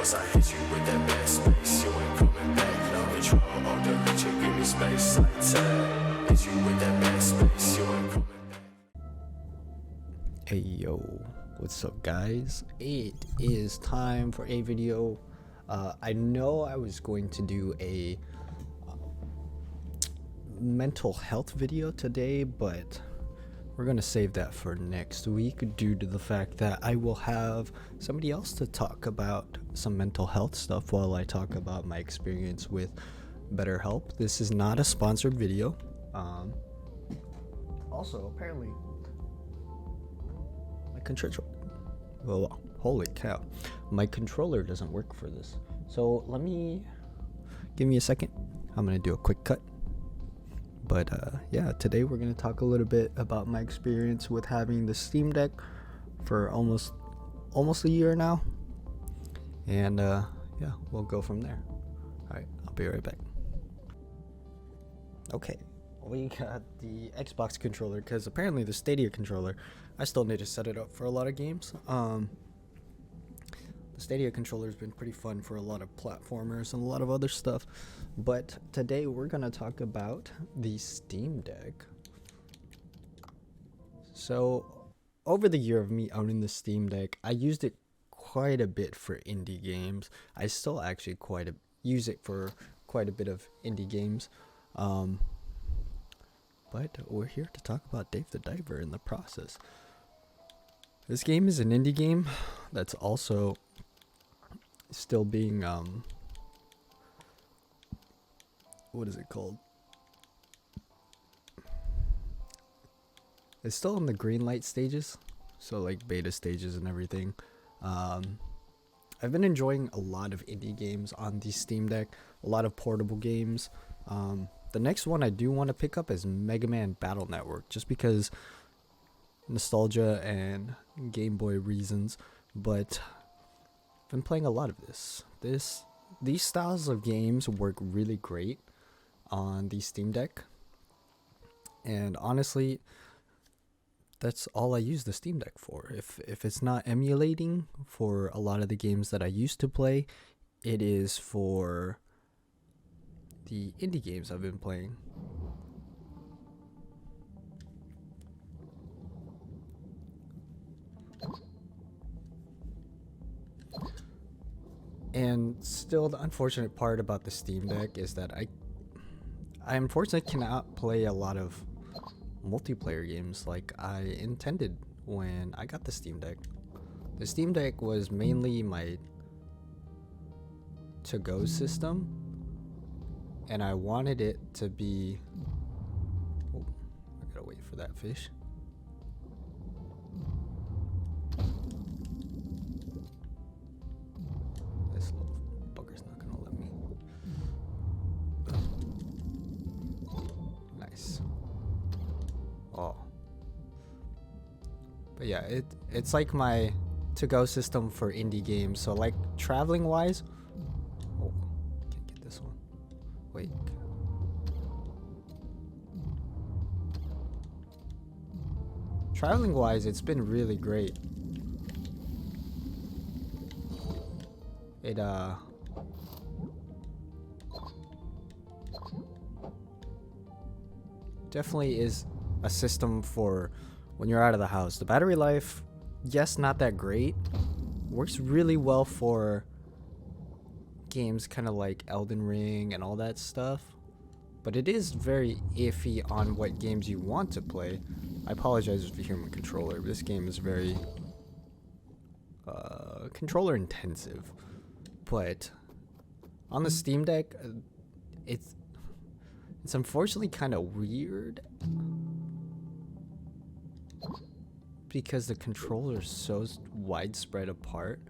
Once I hit you with that bad space, you ain't coming back. No control, all the let you give me space. Like that, hit you with that bad space, you ain't coming back. Hey yo, what's up guys? It is time for a video. I know I was going to do a mental health video today, but we're gonna save that for next week due to the fact that I will have somebody else to talk about some mental health stuff while I talk about my experience with BetterHelp. This is not a sponsored video. Also, apparently my controller, well, holy cow, my controller doesn't work for this. So give me a second. I'm gonna do a quick cut. But yeah, today we're going to talk a little bit about my experience with having the Steam Deck for almost a year now. And yeah, we'll go from there. Alright, I'll be right back. Okay, we got the Xbox controller because apparently the Stadia controller, I still need to set it up for a lot of games. The Stadia controller has been pretty fun for a lot of platformers and a lot of other stuff. But today we're going to talk about the Steam Deck. So over the year of me owning the Steam Deck, I used it quite a bit for indie games. I still actually use it for quite a bit of indie games. But we're here to talk about Dave the Diver in the process. This game is an indie game that's also still being what is it called? It's still in the green light stages, so like beta stages and everything. I've been enjoying a lot of indie games on the Steam Deck, a lot of portable games. The next one I do want to pick up is Mega Man Battle Network, just because nostalgia and Game Boy reasons, but I've been playing a lot of this. These styles of games work really great on the Steam Deck, and honestly that's all I use the Steam Deck for. If it's not emulating for a lot of the games that I used to play, it is for the indie games I've been playing. And still, the unfortunate part about the Steam Deck is that I unfortunately cannot play a lot of multiplayer games like I intended when I got the Steam Deck. The Steam Deck was mainly my to-go system, and I wanted it to be... Oh, I gotta wait for that fish. This little bugger's not gonna let me. Nice. Oh. But yeah, it's like my to-go system for indie games. So like traveling wise, oh, can't get this one. Wait. Traveling wise, it's been really great. It definitely is a system for when you're out of the house. The battery life, yes, not that great. Works really well for games kind of like Elden Ring and all that stuff, but it is very iffy on what games you want to play. I apologize if you hear my controller. This game is very controller intensive, but on the Steam Deck, it's unfortunately kind of weird because the controller is so widespread apart.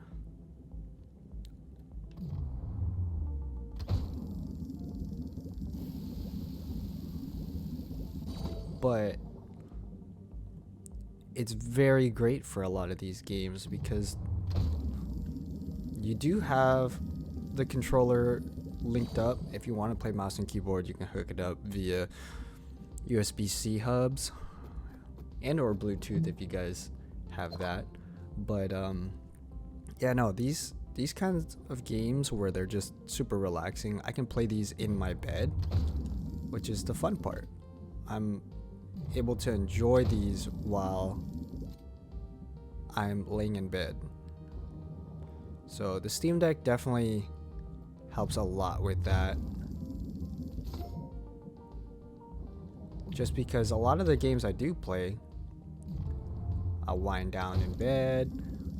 But it's very great for a lot of these games because you do have the controller linked up. If you want to play mouse and keyboard, you can hook it up via USB-C hubs and or Bluetooth if you guys have that. But yeah, no, these these kinds of games where they're just super relaxing, I can play these in my bed, which is the fun part. I'm able to enjoy these while I'm laying in bed. So the Steam Deck definitely helps a lot with that. Just because a lot of the games I do play, I'll wind down in bed,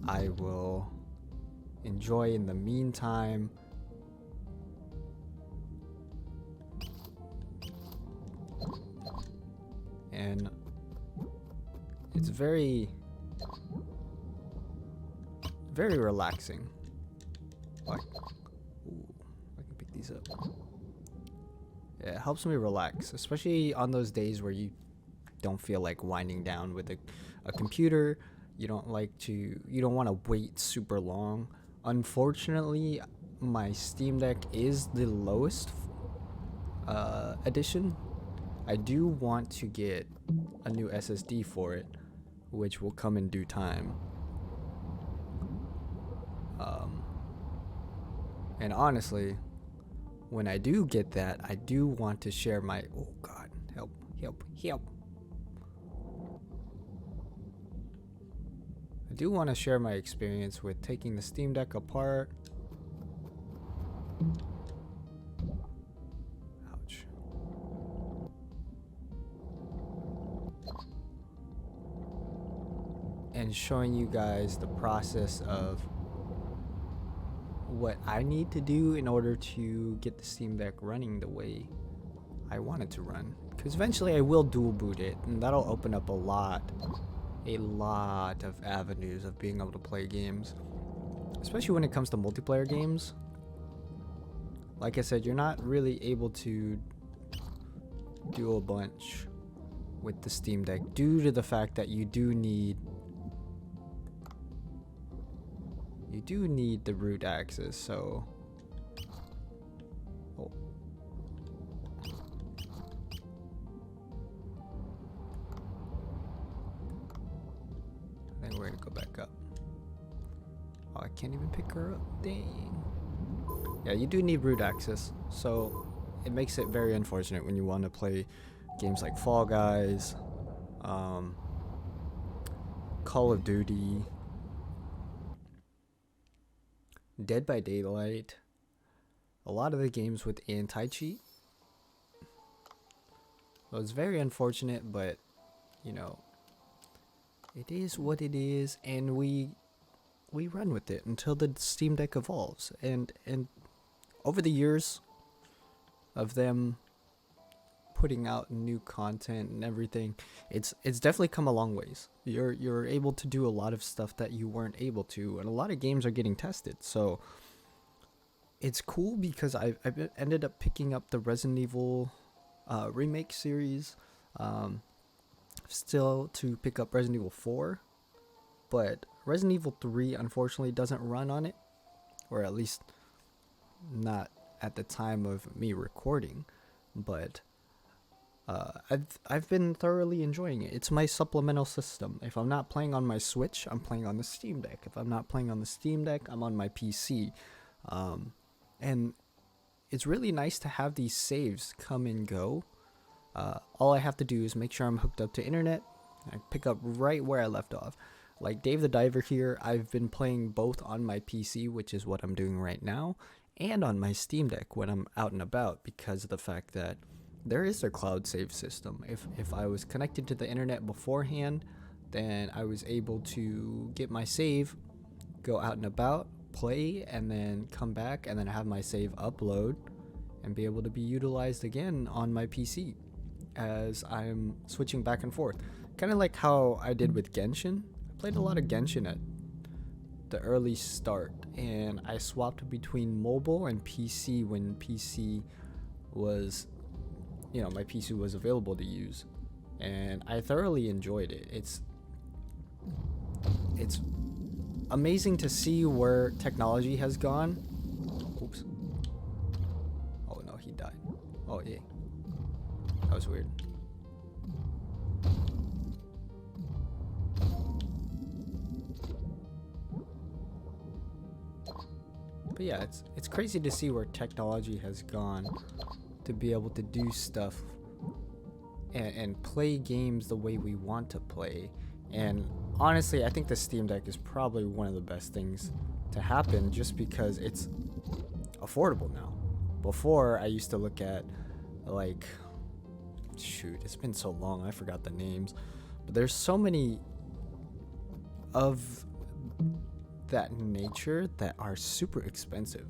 I will enjoy in the meantime. And it's very relaxing. Like, ooh, I can pick these up. Yeah, it helps me relax, especially on those days where you don't feel like winding down with a computer. You don't want to wait super long. Unfortunately, my Steam Deck is the lowest edition. I do want to get a new SSD for it, which will come in due time. And honestly, when I do get that, I do want to share my... Oh God, help. I do want to share my experience with taking the Steam Deck apart. Ouch. And showing you guys the process of what I need to do in order to get the Steam Deck running the way I want it to run. Because eventually I will dual boot it, and that'll open up a lot of avenues of being able to play games, especially when it comes to multiplayer games. Like I said, you're not really able to do a bunch with the Steam Deck due to the fact that you do need the root axis. So I think we're gonna go back up. Oh, I can't even pick her up. Dang. Yeah, you do need root access, so it makes it very unfortunate when you want to play games like Fall Guys, Call of Duty, Dead by Daylight, a lot of the games with anti-cheat. So it's very unfortunate, but you know, it is what it is, and we run with it until the Steam Deck evolves. And over the years of them putting out new content and everything, it's definitely come a long ways. You're able to do a lot of stuff that you weren't able to, and a lot of games are getting tested. So it's cool because I've ended up picking up the Resident Evil remake series. Still to pick up Resident Evil 4, but Resident Evil 3 unfortunately doesn't run on it, or at least not at the time of me recording. But I've been thoroughly enjoying it. It's my supplemental system. If I'm not playing on my Switch, I'm playing on the Steam Deck. If I'm not playing on the Steam Deck, I'm on my PC. And it's really nice to have these saves come and go. All I have to do is make sure I'm hooked up to internet. I pick up right where I left off. Like Dave the Diver here, I've been playing both on my PC, which is what I'm doing right now, and on my Steam Deck when I'm out and about, because of the fact that there is a cloud save system. If I was connected to the internet beforehand, then I was able to get my save, go out and about, play, and then come back and then have my save upload and be able to be utilized again on my PC as I'm switching back and forth. Kind of like how I did with Genshin. I played a lot of Genshin at the early start, and I swapped between mobile and PC when PC was, my PC was available to use, and I thoroughly enjoyed it. It's amazing to see where technology has gone. Oops. Oh no, he died. Oh yeah. That was weird. But yeah, it's crazy to see where technology has gone to be able to do stuff and play games the way we want to play. And honestly, I think the Steam Deck is probably one of the best things to happen, just because it's affordable now. Before, I used to look at, like, shoot, it's been so long, I forgot the names, but there's so many of that nature that are super expensive.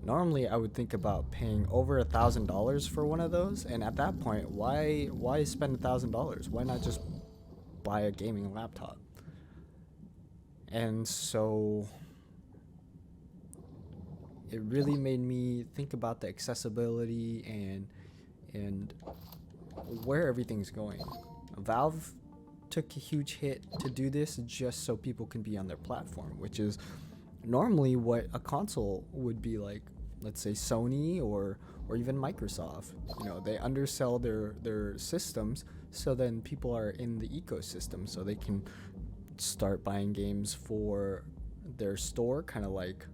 Normally I would think about paying over $1,000 for one of those, and at that point, why spend $1,000? Why not just buy a gaming laptop? And so it really made me think about the accessibility and where everything's going. Valve took a huge hit to do this just so people can be on their platform, which is normally what a console would be like. Let's say Sony or even Microsoft. You know, they undersell their systems, so then people are in the ecosystem, so they can start buying games for their store, kind of like,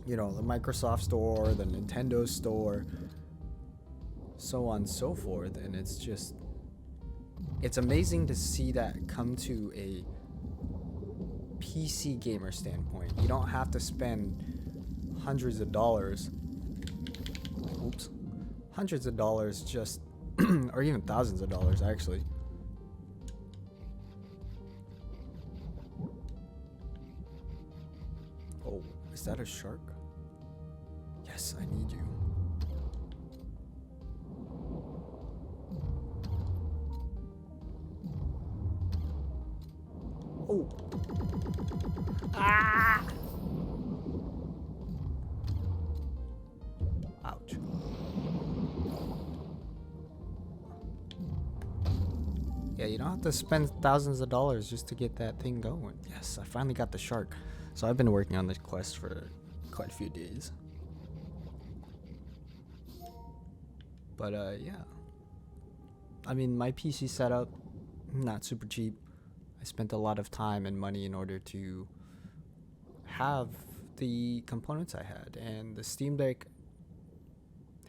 you know, the Microsoft store, the Nintendo store, so on and so forth. And it's amazing to see that come to a PC gamer standpoint. You don't have to spend hundreds of dollars just or even thousands of dollars, actually. Oh, is that a shark? Yes, I need you. Oh. Ah! Ouch. Yeah, you don't have to spend thousands of dollars just to get that thing going. Yes, I finally got the shark. So I've been working on this quest for quite a few days. But yeah. I mean, my PC setup, not super cheap. I spent a lot of time and money in order to have the components I had, and the Steam Deck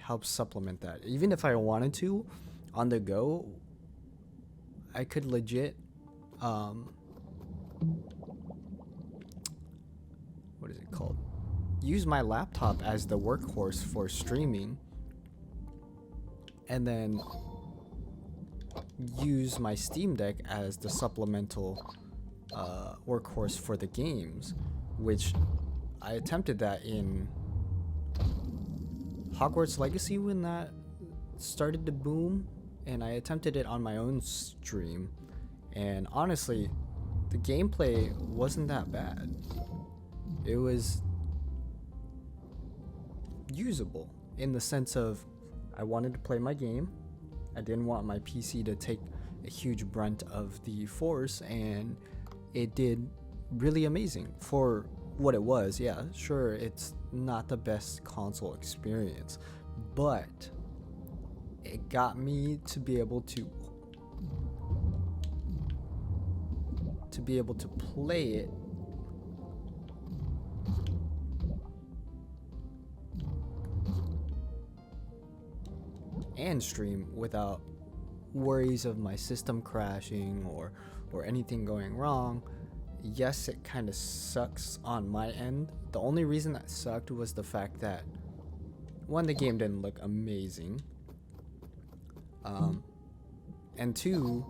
helps supplement that. Even if I wanted to, on the go, I could legit, what is it called? Use my laptop as the workhorse for streaming, and then use my Steam Deck as the supplemental workhorse for the games, which I attempted that in Hogwarts Legacy when that started to boom, and I attempted it on my own stream, and honestly, the gameplay wasn't that bad. It was usable in the sense of I wanted to play my game. I didn't want my PC to take a huge brunt of the force, and it did really amazing for what it was. Yeah, sure, it's not the best console experience, but it got me to be able to play it and stream without worries of my system crashing or anything going wrong. Yes, it kind of sucks on my end. The only reason that sucked was the fact that, one, the game didn't look amazing, and two,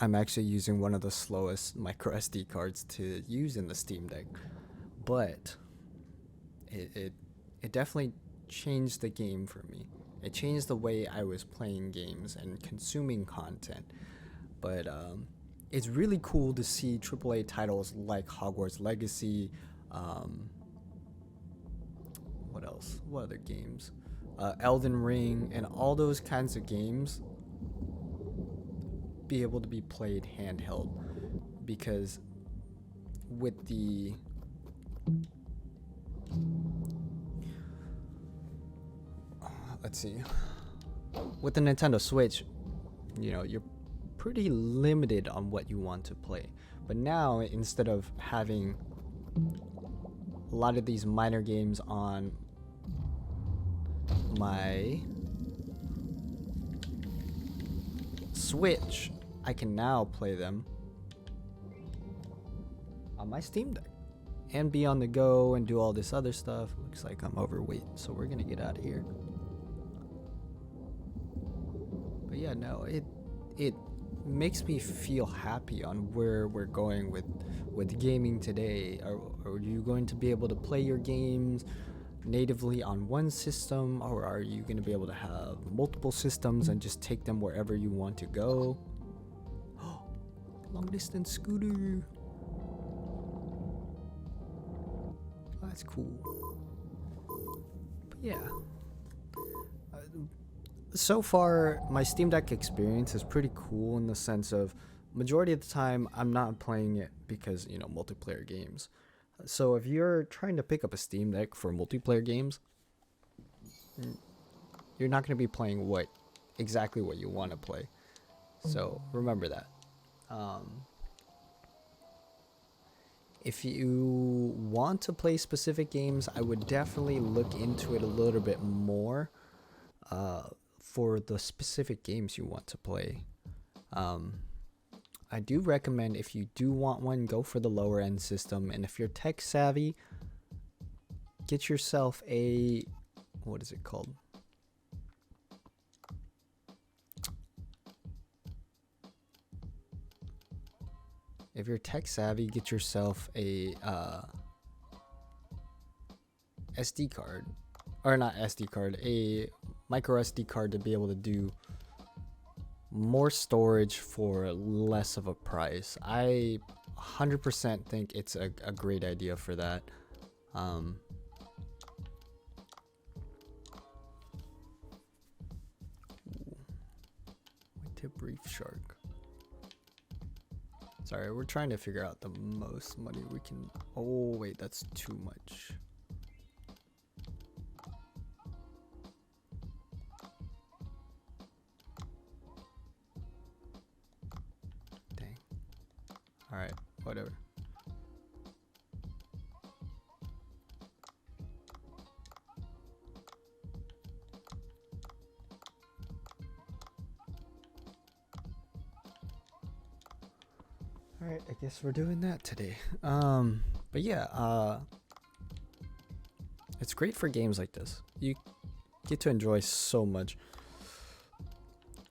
I'm actually using one of the slowest micro SD cards to use in the Steam Deck, but it definitely changed the game for me. It changed the way I was playing games and consuming content. But it's really cool to see AAA titles like Hogwarts Legacy. What else? What other games? Elden Ring and all those kinds of games be able to be played handheld, because with the let's see, with the Nintendo Switch, you know, you're pretty limited on what you want to play. But now, instead of having a lot of these minor games on my Switch, I can now play them on my Steam Deck and be on the go and do all this other stuff. Looks like I'm overweight, so we're gonna get out of here. But yeah, no, it makes me feel happy on where we're going with gaming today. Are you going to be able to play your games natively on one system, or are you going to be able to have multiple systems and just take them wherever you want to go? Long distance scooter. That's cool. But yeah. So far, my Steam Deck experience is pretty cool in the sense of majority of the time I'm not playing it because, you know, multiplayer games. So if you're trying to pick up a Steam Deck for multiplayer games, you're not going to be playing exactly what you want to play. So remember that. If you want to play specific games, I would definitely look into it a little bit more for the specific games you want to play. I do recommend, if you do want one, go for the lower end system. And if you're tech savvy, get yourself a, what is it called? If you're tech savvy, get yourself a SD card, or not SD card, a micro SD card to be able to do more storage for less of a price. I 100% think it's a great idea for that. Tip reef shark. Sorry, we're trying to figure out the most money we can. Oh wait, that's too much. Dang. All right, whatever. Alright, I guess we're doing that today. But yeah, it's great for games like this. You get to enjoy so much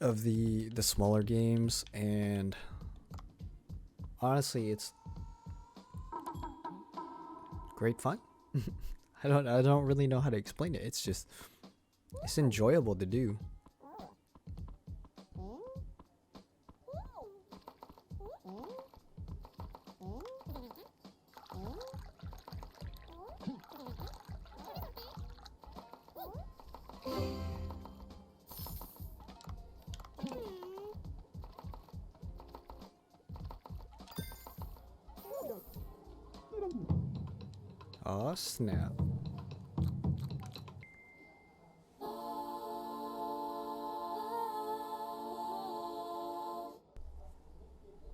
of the smaller games, and honestly, it's great fun. I don't really know how to explain it. It's enjoyable to do. Oh snap.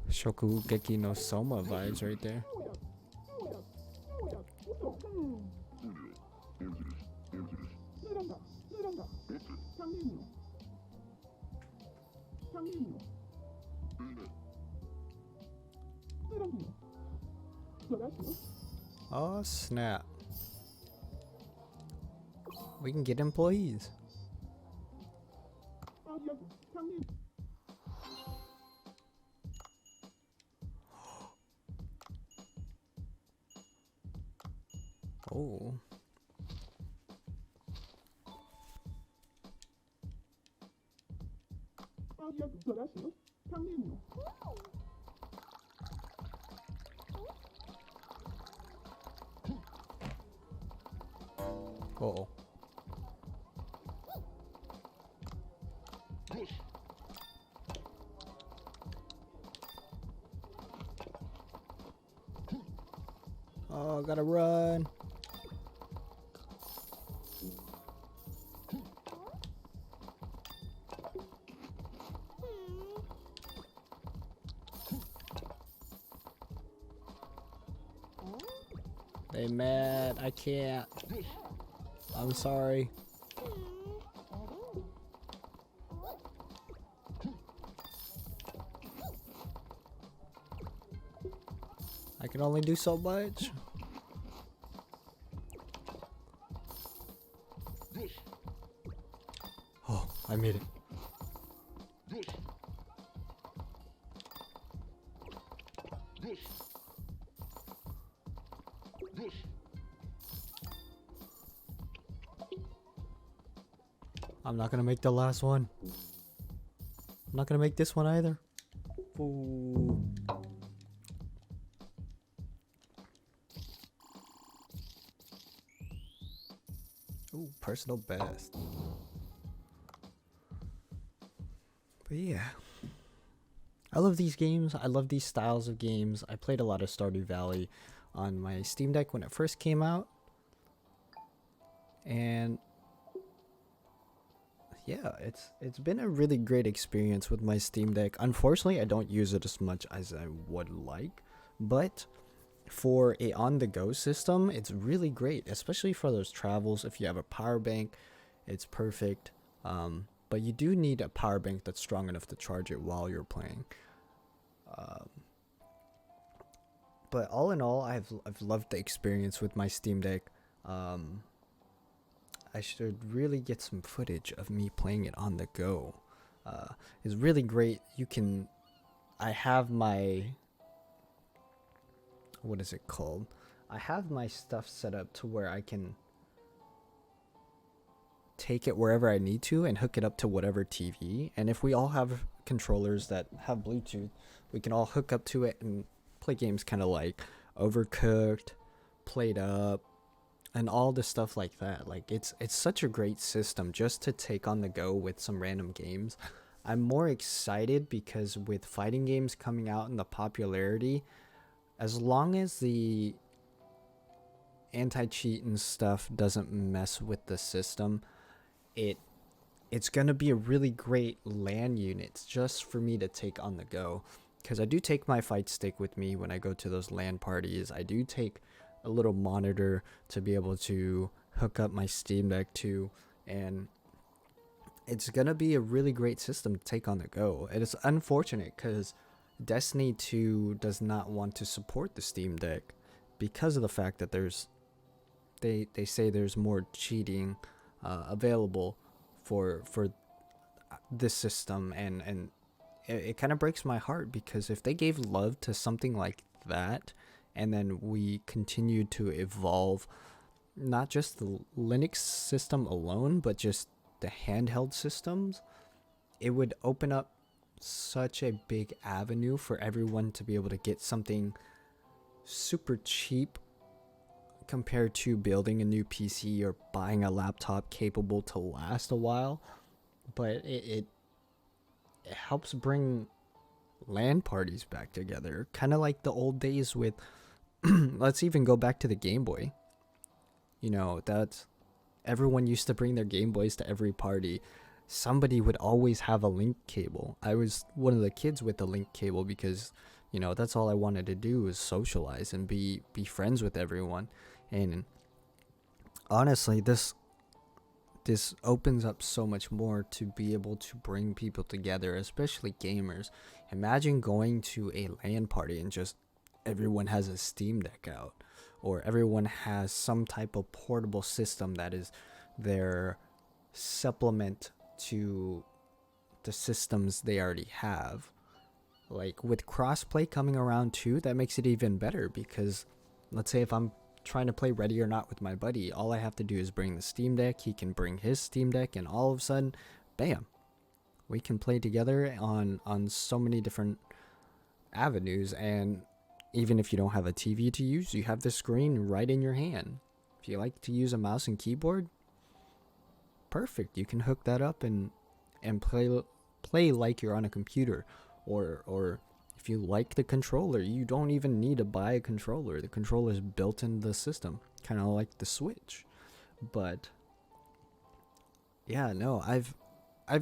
Shokugeki no Soma vibes right there. Oh snap. We can get employees. Oh. Uh-oh. Oh, gotta run. Hey, Matt, I can't. I'm sorry. I can only do so much. Oh, I made it. I'm not gonna make the last one. I'm not gonna make this one either. Ooh. Ooh, personal best. But yeah. I love these games. I love these styles of games. I played a lot of Stardew Valley on my Steam Deck when it first came out. And yeah, it's been a really great experience with my Steam Deck. Unfortunately, I don't use it as much as I would like, but for a on-the-go system, it's really great, especially for those travels. If you have a power bank, it's perfect. But you do need a power bank that's strong enough to charge it while you're playing. But all in all, I've loved the experience with my Steam Deck. I should really get some footage of me playing it on the go. It's really great. I have my, what is it called? I have my stuff set up to where I can take it wherever I need to and hook it up to whatever TV. And if we all have controllers that have Bluetooth, we can all hook up to it and play games kind of like Overcooked, Played Up, and all the stuff like that. Like it's such a great system just to take on the go with some random games. I'm more excited because with fighting games coming out and the popularity, as long as the anti-cheat and stuff doesn't mess with the system, it's gonna be a really great LAN unit just for me to take on the go. Because I do take my fight stick with me when I go to those LAN parties. I do take a little monitor to be able to hook up my Steam Deck to, and it's gonna be a really great system to take on the go. And it's unfortunate because Destiny 2 does not want to support the Steam Deck because of the fact that they say there's more cheating available for this system, and it kind of breaks my heart, because if they gave love to something like that and then we continued to evolve not just the Linux system alone but just the handheld systems, it would open up such a big avenue for everyone to be able to get something super cheap compared to building a new PC or buying a laptop capable to last a while. But it helps bring LAN parties back together, kind of like the old days with let's even go back to the Game Boy. You know, that's everyone used to bring their Game Boys to every party. Somebody would always have a link cable. I was one of the kids with the link cable because, you know, that's all I wanted to do was socialize and be friends with everyone. And honestly, this opens up so much more to be able to bring people together, especially gamers. Imagine going to a LAN party and just everyone has a Steam Deck out, or everyone has some type of portable system that is their supplement to the systems they already have. Like with crossplay coming around too, that makes it even better, because let's say if I'm trying to play Ready or Not with my buddy, all I have to do is bring the Steam Deck, he can bring his Steam Deck, and all of a sudden, bam, we can play together on so many different avenues. And even if you don't have a TV to use, you have the screen right in your hand. If you like to use a mouse and keyboard, perfect, you can hook that up and play like you're on a computer. Or if you like the controller, you don't even need to buy a controller. The controller is built into the system, kind of like the Switch. But yeah, no, I've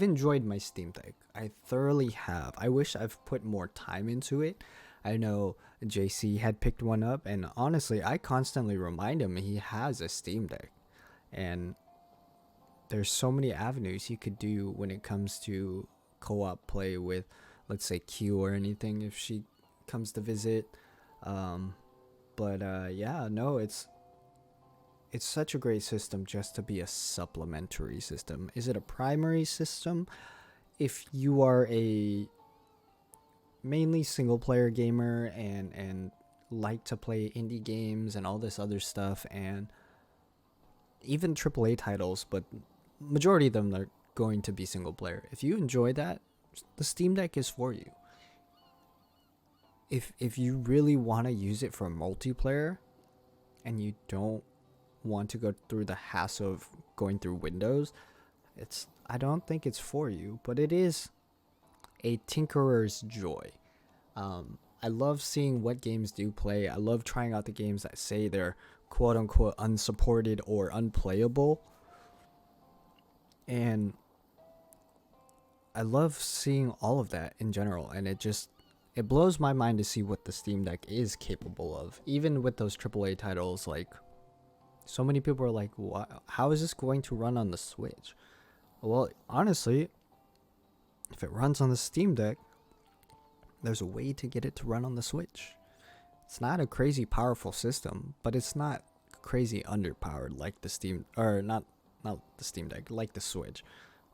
enjoyed my Steam Deck. I thoroughly have. I wish I've put more time into it. I know JC had picked one up, and honestly, I constantly remind him he has a Steam Deck. And there's so many avenues you could do when it comes to co-op play with, let's say, Q or anything if she comes to visit. Yeah, no, it's such a great system just to be a supplementary system. Is it a primary system? If you are a mainly single player gamer and like to play indie games and all this other stuff, and even AAA titles, but majority of them are going to be single player. If you enjoy that, the Steam Deck is for you. If you really want to use it for multiplayer and you don't want to go through the hassle of going through Windows, I don't think it's for you, but it is a tinkerer's joy. I love seeing what games do play. I love trying out the games that say they're quote unquote unsupported or unplayable. And I love seeing all of that in general, and it blows my mind to see what the Steam Deck is capable of. Even with those AAA titles, like, so many people are like, how is this going to run on the Switch? Well, honestly, if it runs on the Steam Deck, there's a way to get it to run on the Switch. It's not a crazy powerful system, but it's not crazy underpowered like the Steam, or not the Steam Deck, like the Switch.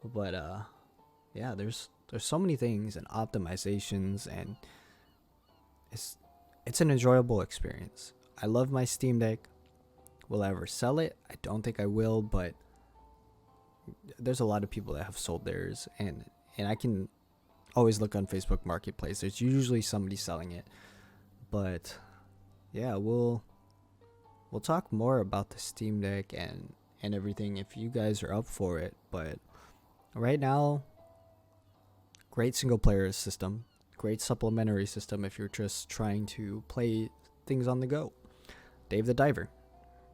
But yeah, there's so many things and optimizations, and it's an enjoyable experience. I love my Steam Deck. Will I ever sell it? I don't think I will, but there's a lot of people that have sold theirs, and I can always look on Facebook Marketplace. There's usually somebody selling it. But yeah, we'll talk more about the Steam Deck and everything if you guys are up for it. But right now, great single player system, great supplementary system if you're just trying to play things on the go. Dave the Diver.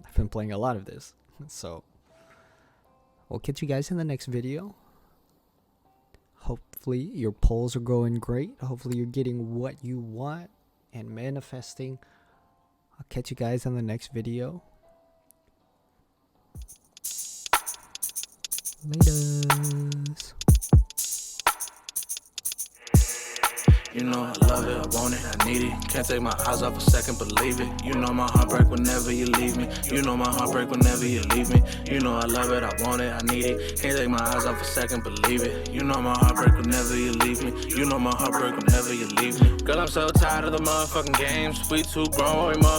I've been playing a lot of this, so we'll catch you guys in the next video. Hopefully your polls are going great. Hopefully you're getting what you want and manifesting. I'll catch you guys in the next video. Laters. You know I love it, I want it, I need it. Can't take my eyes off a second, believe it. You know my heart break whenever you leave me. You know my heart break whenever you leave me. You know I love it, I want it, I need it. Can't take my eyes off a second, believe it. You know my heart break whenever you leave me. You know my heart break whenever you leave me. Girl, I'm so tired of the motherfucking games. We too grown, we motherfucking